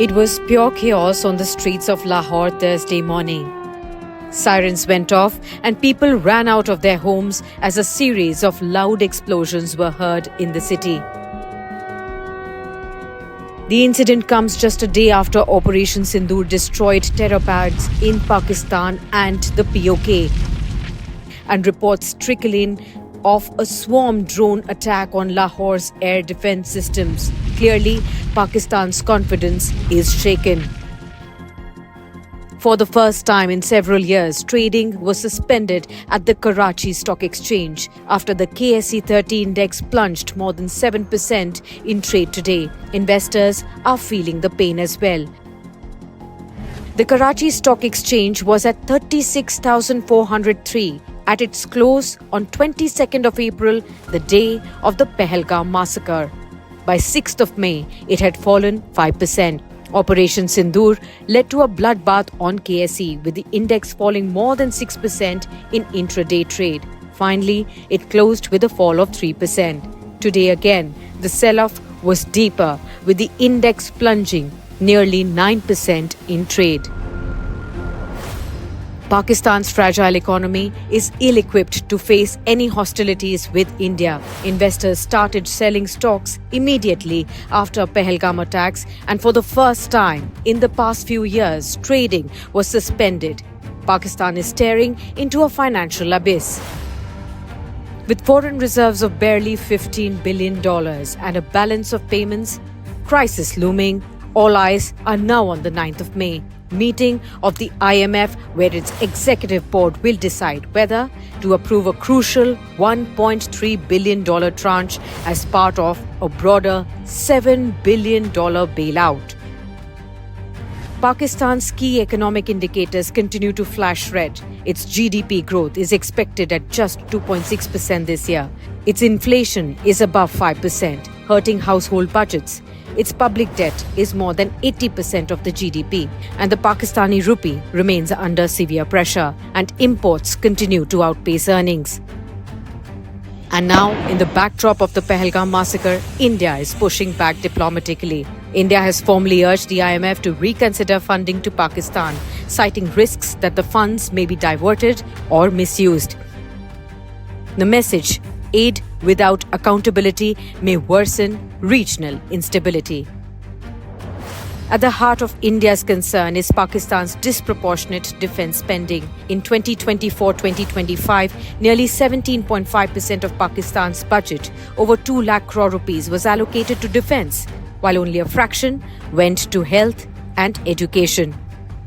It was pure chaos on the streets of Lahore Thursday morning. Sirens went off and people ran out of their homes as a series of loud explosions were heard in the city. The incident comes just a day after Operation Sindoor destroyed terror pads in Pakistan and the POK, and reports trickle in of a swarm drone attack on Lahore's air defense systems. Clearly, Pakistan's confidence is shaken. For the first time in several years, trading was suspended at the Karachi Stock Exchange after the KSE 30 index plunged more than 7% in trade today. Investors are feeling the pain as well. The Karachi Stock Exchange was at 36,403 at its close on 22nd of April, the day of the Pahalgam massacre. By 6th of May, it had fallen 5%. Operation Sindoor led to a bloodbath on KSE, with the index falling more than 6% in intraday trade. Finally, it closed with a fall of 3%. Today again, the sell-off was deeper, with the index plunging nearly 9% in trade. Pakistan's fragile economy is ill-equipped to face any hostilities with India. Investors started selling stocks immediately after Pahalgam attacks, and for the first time in the past few years, trading was suspended. Pakistan is staring into a financial abyss. With foreign reserves of barely $15 billion and a balance of payments, crisis looming, all eyes are now on the 9th of May. Meeting of the IMF, where its executive board will decide whether to approve a crucial $1.3 billion tranche as part of a broader $7 billion bailout. Pakistan's key economic indicators continue to flash red. Its GDP growth is expected at just 2.6% this year. Its inflation is above 5%, hurting household budgets. Its public debt is more than 80% of the GDP, and the Pakistani rupee remains under severe pressure, and imports continue to outpace earnings. And now, in the backdrop of the Pahalgam massacre, India is pushing back diplomatically. India has formally urged the IMF to reconsider funding to Pakistan, citing risks that the funds may be diverted or misused. The message: aid without accountability may worsen regional instability. At the heart of India's concern is Pakistan's disproportionate defense spending. In 2024-2025, nearly 17.5% of Pakistan's budget, over 2 lakh crore rupees, was allocated to defense, while only a fraction went to health and education.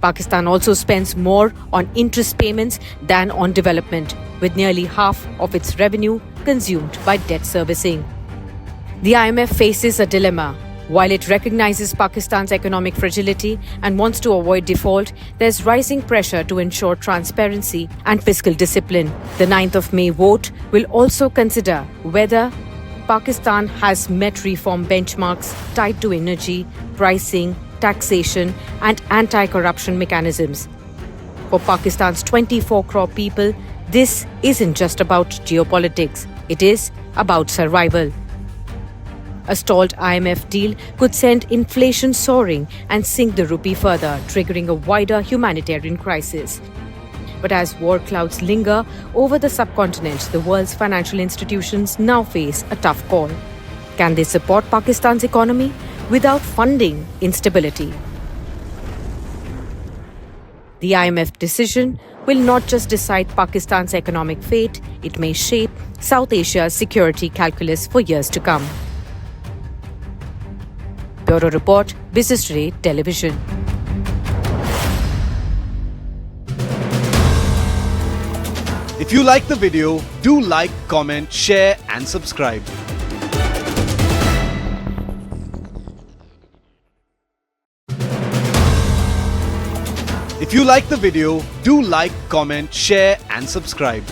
Pakistan also spends more on interest payments than on development, with nearly half of its revenue consumed by debt servicing. The IMF faces a dilemma. While it recognizes Pakistan's economic fragility and wants to avoid default, there's rising pressure to ensure transparency and fiscal discipline. The 9th of May vote will also consider whether Pakistan has met reform benchmarks tied to energy, pricing, taxation, and anti-corruption mechanisms. For Pakistan's 24 crore people, this isn't just about geopolitics. It is about survival. A stalled IMF deal could send inflation soaring and sink the rupee further, triggering a wider humanitarian crisis. But as war clouds linger over the subcontinent, the world's financial institutions now face a tough call. Can they support Pakistan's economy without funding instability? The IMF decision will not just decide Pakistan's economic fate, it may shape South Asia's security calculus for years to come. Bureau Report, Business Today Television. If you like the video, do like, comment, share and subscribe. If you like the video, do like, comment, share and subscribe.